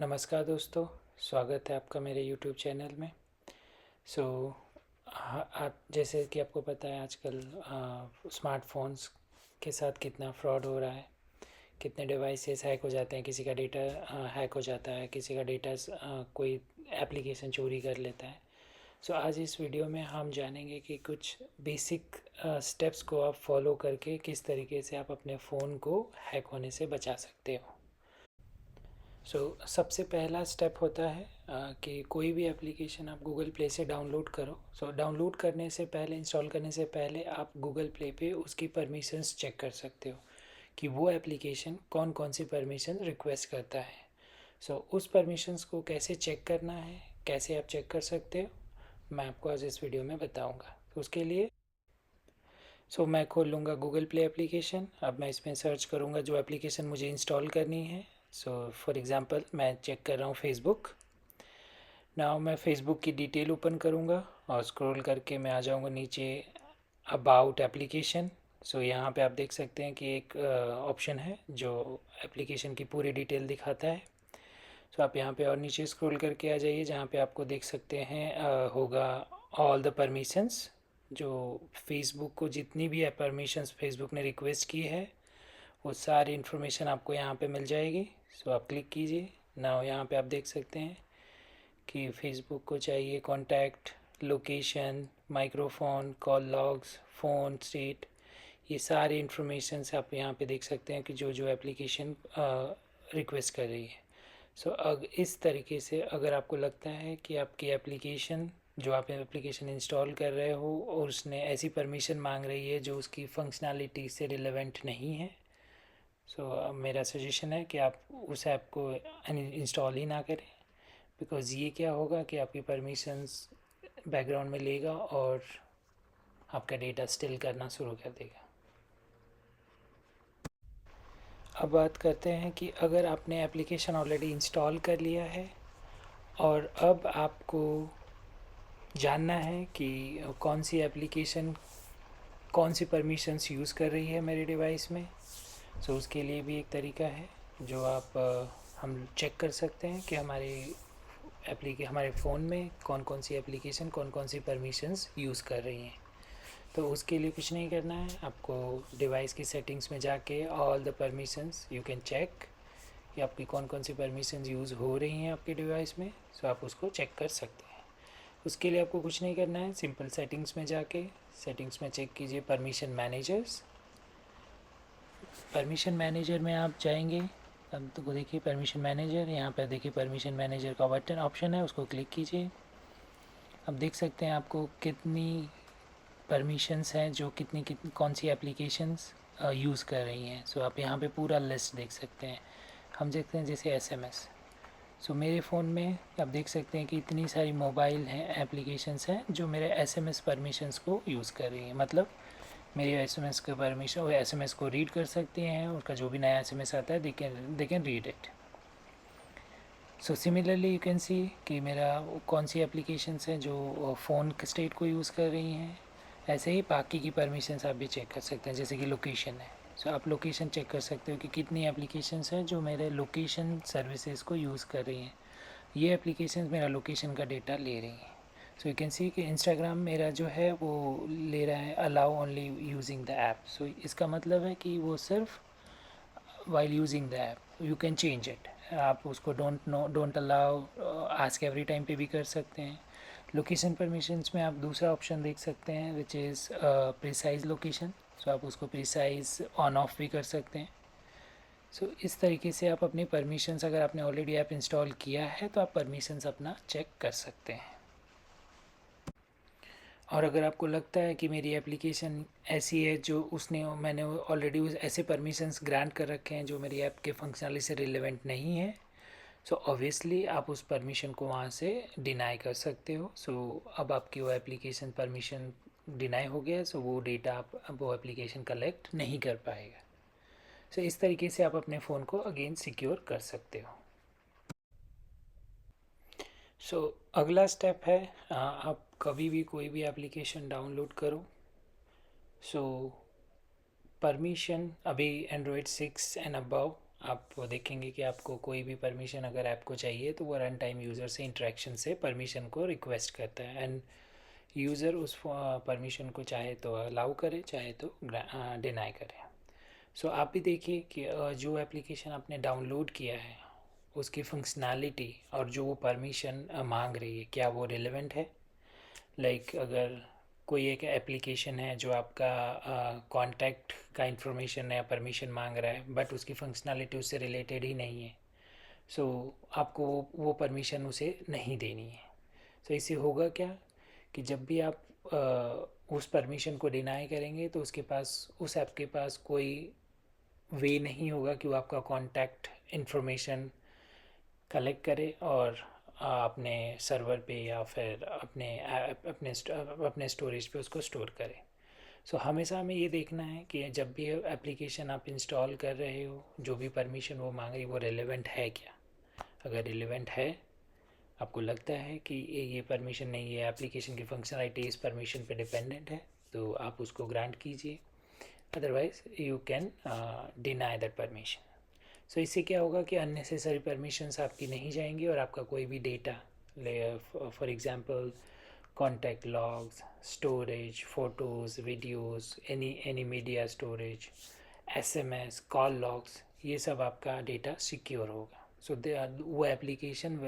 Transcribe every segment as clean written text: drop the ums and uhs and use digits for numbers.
नमस्कार दोस्तों, स्वागत है आपका मेरे YouTube चैनल में। सो आप जैसे कि आपको पता है आजकल स्मार्टफोन्स के साथ कितना फ्रॉड हो रहा है, कितने डिवाइसेस हैक हो जाते हैं, किसी का डेटा हैक हो जाता है, किसी का डेटा कोई एप्लीकेशन चोरी कर लेता है। सो आज इस वीडियो में हम जानेंगे कि कुछ बेसिक स्टेप्स को आप फॉलो करके किस तरीके से आप अपने फ़ोन को हैक होने से बचा सकते हो। सबसे पहला स्टेप होता है कि कोई भी एप्लीकेशन आप गूगल प्ले से डाउनलोड करो। डाउनलोड करने से पहले, इंस्टॉल करने से पहले आप गूगल प्ले पे उसकी परमिशंस चेक कर सकते हो कि वो एप्लीकेशन कौन कौन सी परमिशन रिक्वेस्ट करता है। उस परमिशंस को कैसे चेक करना है, कैसे आप चेक कर सकते हो, मैं आपको आज इस वीडियो में बताऊँगा। उसके लिए मैं खोल लूँगा गूगल प्ले एप्लीकेशन। अब मैं इसमें सर्च करूँगा जो एप्लीकेशन मुझे इंस्टॉल करनी है। फॉर एग्ज़ाम्पल मैं चेक कर रहा हूँ फेसबुक। नाउ मैं फ़ेसबुक की डिटेल ओपन करूँगा और स्क्रॉल करके मैं आ जाऊँगा नीचे अबाउट एप्लीकेशन। यहाँ पे आप देख सकते हैं कि एक ऑप्शन है जो एप्लीकेशन की पूरी डिटेल दिखाता है। आप यहाँ पे और नीचे स्क्रॉल करके आ जाइए, जहाँ पे आपको देख सकते हैं होगा ऑल द परमिशंस। जो फेसबुक को जितनी भी परमिशंस फेसबुक ने रिक्वेस्ट की है वो सारी इन्फॉर्मेशन आपको यहाँ पे मिल जाएगी। आप क्लिक कीजिए। नाउ यहाँ पे आप देख सकते हैं कि फेसबुक को चाहिए contact, location, microphone, call logs, phone state, ये सारी इन्फॉर्मेशन से आप यहाँ पे देख सकते हैं कि जो जो एप्लीकेशन रिक्वेस्ट कर रही है। अब इस तरीके से अगर आपको लगता है कि आपकी एप्लीकेशन, जो आप एप्लीकेशन इंस्टॉल कर रहे हो और उसने ऐसी परमिशन मांग रही है जो उसकी फंक्शनैलिटी से रिलेवेंट नहीं है, अब मेरा सजेशन है कि आप उस ऐप को इंस्टॉल ही ना करें। बिकॉज़ ये क्या होगा कि आपकी परमिशंस बैकग्राउंड में लेगा और आपका डेटा स्टिल करना शुरू कर देगा। अब बात करते हैं कि अगर आपने एप्लीकेशन ऑलरेडी इंस्टॉल कर लिया है और अब आपको जानना है कि कौन सी एप्लीकेशन कौन सी परमिशंस यूज़ कर रही है मेरे डिवाइस में। उसके लिए भी एक तरीका है जो आप हम चेक कर सकते हैं कि हमारे फ़ोन में कौन कौन सी एप्लीकेशन कौन कौन सी परमिशंस यूज़ कर रही हैं। उसके लिए कुछ नहीं करना है, आपको डिवाइस की सेटिंग्स में जाके all the permissions you can check कि आपकी कौन कौन सी परमिशंस यूज़ हो रही हैं आपके डिवाइस में। आप उसको चेक कर सकते हैं। उसके लिए आपको कुछ नहीं करना है, सिंपल सेटिंग्स में जाके सेटिंग्स में चेक कीजिए परमिशन मैनेजर्स। परमिशन मैनेजर में आप जाएंगे, अब तो देखिए परमिशन मैनेजर, यहाँ पर देखिए परमिशन मैनेजर का बटन ऑप्शन है, उसको क्लिक कीजिए। अब देख सकते हैं आपको कितनी परमिशंस हैं, जो कितनी कितनी कौन सी एप्लीकेशंस यूज़ कर रही हैं। आप यहाँ पे पूरा लिस्ट देख सकते हैं। हम देखते हैं जैसे एसएमएस। मेरे फ़ोन में आप देख सकते हैं कि इतनी सारी मोबाइल हैं, एप्लीकेशंस हैं जो मेरे एसएमएस परमिशंस को यूज़ कर रही हैं। मतलब मेरी एसएमएस का परमिशन, वो एसएमएस को रीड कर सकती हैं, उनका जो भी नया एसएमएस आता है they can read it. Similarly you can see कि मेरा कौन सी एप्लीकेशंस हैं जो फ़ोन स्टेट को यूज़ कर रही हैं। ऐसे ही बाकी की परमिशंस आप भी चेक कर सकते हैं, जैसे कि लोकेशन है। आप लोकेशन चेक कर सकते हो कि कितनी एप्लीकेशंस हैं जो मेरे लोकेशन सर्विसेज को यूज़ कर रही हैं। ये एप्लीकेशंस मेरा लोकेशन का डेटा ले रही हैं। यू कैन सी कि इंस्टाग्राम मेरा जो है वो ले रहा है allow only using the app. इसका मतलब है कि वो सिर्फ while using the app you can change it. आप उसको don't allow ask every time पे भी कर सकते हैं। लोकेशन परमिशंस में आप दूसरा ऑप्शन देख सकते हैं विच इज़ प्रिसाइज लोकेशन। आप उसको प्रिसाइज ऑन ऑफ भी कर सकते हैं। इस तरीके से आप अपनी परमिशंस, अगर आपने ऑलरेडी ऐप इंस्टॉल किया है तो आप परमिशंस अपना चेक कर सकते हैं। और अगर आपको लगता है कि मेरी एप्लीकेशन ऐसी है जो मैंने ऑलरेडी ऐसे परमिशंस ग्रांट कर रखे हैं जो मेरी ऐप के फंक्शनलिटी से रिलेवेंट नहीं है, ऑब्वियसली आप उस परमिशन को वहाँ से डिनाई कर सकते हो। अब आपकी वो एप्लीकेशन परमिशन डिनाई हो गया, वो डेटा आप वो एप्लीकेशन कलेक्ट नहीं कर पाएगा। इस तरीके से आप अपने फ़ोन को अगेन सिक्योर कर सकते हो। अगला स्टेप है, आप कभी भी कोई भी एप्लीकेशन डाउनलोड करो। परमिशन अभी एंड्रॉयड 6 एंड अबव आप वो देखेंगे कि आपको कोई भी परमिशन अगर ऐप को चाहिए तो वो रन टाइम यूज़र से इंटरेक्शन से परमिशन को रिक्वेस्ट करता है, एंड यूज़र उस परमिशन को चाहे तो अलाउ करे, चाहे तो डिनाई करे। सो आप भी देखिए कि जो एप्लीकेशन आपने डाउनलोड किया है उसकी फंक्शनैलिटी और जो वो परमिशन मांग रही है, क्या वो रिलेवेंट है। लाइक अगर कोई एक एप्लीकेशन है जो आपका कांटेक्ट का इंफॉर्मेशन या परमिशन मांग रहा है बट उसकी फंक्शनैलिटी उससे रिलेटेड ही नहीं है, सो आपको वो परमिशन उसे नहीं देनी है। सो इससे होगा क्या कि जब भी आप उस परमिशन को डिनाई करेंगे तो उसके पास, उस ऐप के पास कोई वे नहीं होगा कि वो आपका कांटेक्ट इन्फॉर्मेशन कलेक्ट करे और अपने सर्वर पे या फिर अपने स्टोरेज पे उसको स्टोर करे। सो हमेशा हमें ये देखना है कि जब भी एप्लीकेशन आप इंस्टॉल कर रहे हो, जो भी परमिशन वो मांग रही है वो रिलेवेंट है क्या। अगर रिलेवेंट है, आपको लगता है कि ये परमिशन नहीं है, एप्लीकेशन की फंक्शनलिटी इस परमिशन पे डिपेंडेंट है, तो आप उसको ग्रांट कीजिए। Otherwise you can deny that permission. So इससे क्या होगा कि अननेसेसरी परमिशंस आपकी नहीं जाएंगी और आपका कोई भी data, for example contact logs, storage, photos, videos, any media storage, SMS, call logs, ये सब आपका डेटा सिक्योर होगा। सो वो एप्लीकेशन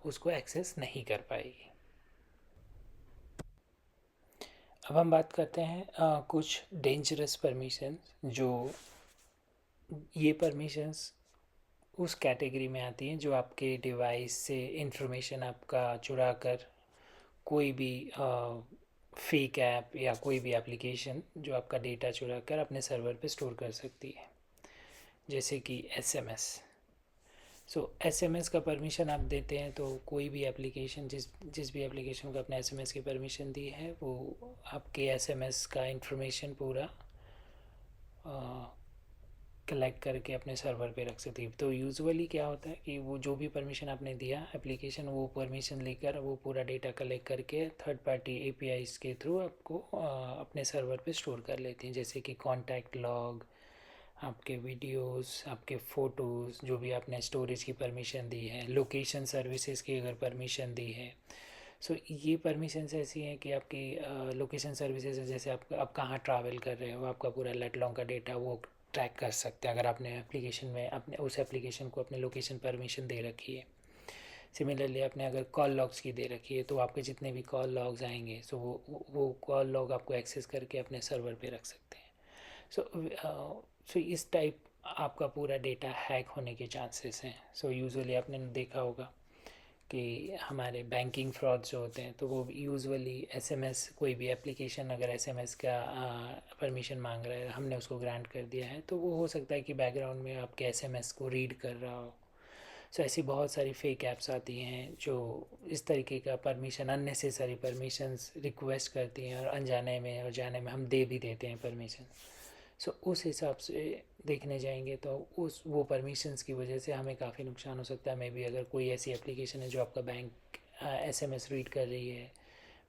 उसको एक्सेस नहीं कर पाएगी। अब हम बात करते हैं कुछ डेंजरस परमिशंस। जो ये परमिशंस उस कैटेगरी में आती हैं जो आपके डिवाइस से इंफॉर्मेशन आपका चुरा कर कोई भी फेक ऐप या कोई भी एप्लीकेशन जो आपका डेटा चुरा कर अपने सर्वर पे स्टोर कर सकती है, जैसे कि एसएमएस। सो एसएमएस का परमिशन आप देते हैं तो कोई भी एप्लीकेशन, जिस जिस भी एप्लीकेशन को आपने एसएमएस की परमिशन दी है वो आपके एसएमएस का इंफॉर्मेशन पूरा कलेक्ट करके अपने सर्वर पे रख सकती है। तो यूजुअली क्या होता है कि वो जो भी परमिशन आपने दिया एप्लीकेशन, वो परमिशन लेकर वो पूरा डेटा कलेक्ट करके थर्ड पार्टी एपीआईज के थ्रू आपको अपने सर्वर पे स्टोर कर लेती हैं, जैसे कि कॉन्टैक्ट लॉग, आपके वीडियोस, आपके फ़ोटोज़, जो भी आपने स्टोरेज की परमिशन दी है, लोकेशन सर्विसेज की अगर परमिशन दी है। सो ये परमिशंस ऐसी हैं कि आपकी लोकेशन सर्विसेज, जैसे आप कहाँ ट्रैवल कर रहे हो, आपका पूरा लेट लॉन्ग का डेटा वो ट्रैक कर सकते हैं अगर आपने एप्लीकेशन में अपने उस एप्लीकेशन को अपने लोकेशन परमिशन दे रखी है। सिमिलरली आपने अगर कॉल लॉग्स की दे रखी है तो आपके जितने भी कॉल लॉग्स आएंगे, सो वो कॉल लॉग आपको एक्सेस करके अपने सर्वर पे रख सकते हैं। सो इस टाइप आपका पूरा डेटा हैक होने के चांसेस हैं। सो यूजुअली आपने देखा होगा कि हमारे बैंकिंग फ्रॉड जो होते हैं तो वो यूजुअली एसएमएस, कोई भी एप्लीकेशन अगर एसएमएस का परमिशन मांग रहा है, हमने उसको ग्रांट कर दिया है, तो वो हो सकता है कि बैकग्राउंड में आपके एसएमएस को रीड कर रहा हो। सो ऐसी बहुत सारी फेक ऐप्स आती हैं जो इस तरीके का परमिशन, अननेसेसरी परमिशंस रिक्वेस्ट करती हैं और अनजाने में और जाने में हम दे भी देते हैं परमिशन। सो उस हिसाब से देखने जाएंगे तो उस वो परमिशंस की वजह से हमें काफ़ी नुकसान हो सकता है। मे बी अगर कोई ऐसी एप्लीकेशन है जो आपका बैंक एसएमएस रीड कर रही है,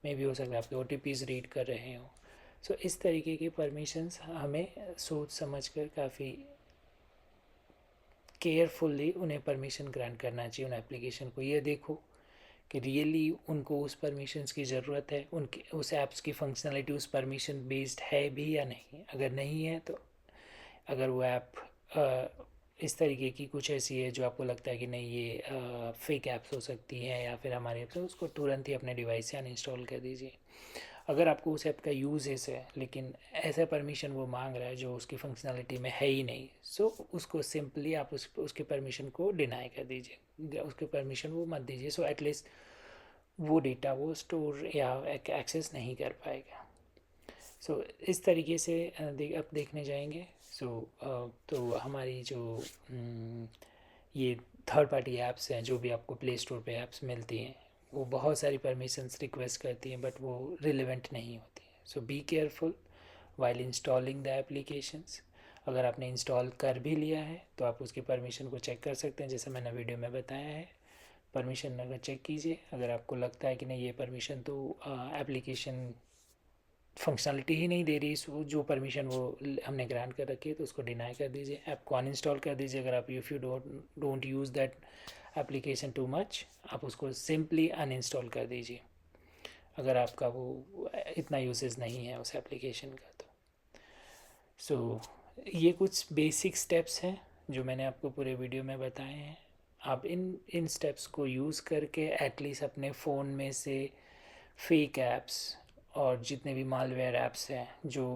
मे बी हो सकता है आपके ओटीपीज़ रीड कर रहे हो। सो इस तरीके की परमिशंस हमें सोच समझ कर काफ़ी केयरफुल्ली उन्हें परमिशन ग्रांट करना चाहिए उन एप्लीकेशन को। ये देखो कि रियली उनको उस परमिशंस की ज़रूरत है, उनके उस ऐप्स की फंक्शनलिटी उस परमिशन बेस्ड है भी या नहीं। अगर नहीं है तो अगर वो ऐप इस तरीके की कुछ ऐसी है जो आपको लगता है कि नहीं ये फेक ऐप्स हो सकती हैं या फिर हमारे ऐप्स, उसको तुरंत ही अपने डिवाइस से अनइंस्टॉल कर दीजिए। अगर आपको उस ऐप का यूजेस है लेकिन ऐसा परमिशन वो मांग रहा है जो उसकी फंक्शनलिटी में है ही नहीं, सो उसको सिंपली आप उसके परमिशन को डिनाई कर दीजिए, उसके परमिशन वो मत दीजिए। सो एटलीस्ट वो डेटा वो स्टोर या एक्सेस नहीं कर पाएगा। सो इस तरीके से अब देखने जाएंगे। तो हमारी जो ये थर्ड पार्टी ऐप्स हैं, जो भी आपको प्ले स्टोर पे ऐप्स मिलती हैं, वो बहुत सारी परमिशंस रिक्वेस्ट करती हैं बट वो रिलेवेंट नहीं होती हैं। So be careful while installing the applications. अगर आपने इंस्टॉल कर भी लिया है तो आप उसकी परमिशन को चेक कर सकते हैं, जैसे मैंने वीडियो में बताया है। परमिशन अगर चेक कीजिए, अगर आपको लगता है कि नहीं ये परमिशन तो एप्लीकेशन फंक्शनलिटी ही नहीं दे रही, सो जो परमिशन वो हमने ग्रांट कर रखी है तो उसको डिनाई कर दीजिए, ऐप को अनइंस्टॉल कर दीजिए। अगर आप if you don't use that application too much, आप उसको सिंपली अनइंस्टॉल कर दीजिए, अगर आपका वो इतना यूसेज नहीं है उस एप्लीकेशन का तो। सो ये कुछ बेसिक स्टेप्स हैं जो मैंने आपको पूरे वीडियो में बताए हैं। आप इन स्टेप्स को यूज़ करके एटलीस्ट अपने फ़ोन में से फेक ऐप्स और जितने भी मालवेयर ऐप्स हैं जो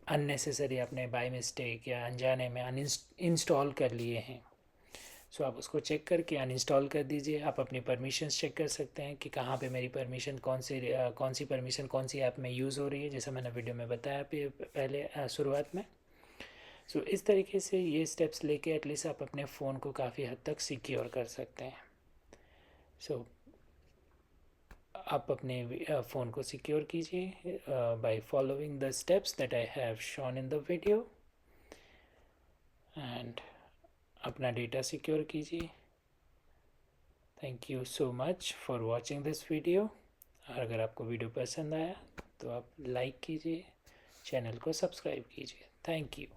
अननेसेसरी आपने बाय मिस्टेक या अनजाने में इंस्टॉल कर लिए हैं, सो आप उसको चेक करके अनइंस्टॉल कर दीजिए। आप अपनी परमिशंस चेक कर सकते हैं कि कहाँ पे मेरी परमिशन कौन सी परमिशन कौन सी ऐप में यूज़ हो रही है, जैसा मैंने वीडियो में बताया पहले शुरुआत में। सो इस तरीके से ये स्टेप्स लेके एटलीस्ट आप अपने फ़ोन को काफ़ी हद तक सिक्योर कर सकते हैं। सो आप अपने फ़ोन को सिक्योर कीजिए by following the steps that I have shown in the video, and अपना डेटा सिक्योर कीजिए। Thank you so much for watching this video. और अगर आपको वीडियो पसंद आया तो आप लाइक कीजिए, चैनल को सब्सक्राइब कीजिए। Thank you.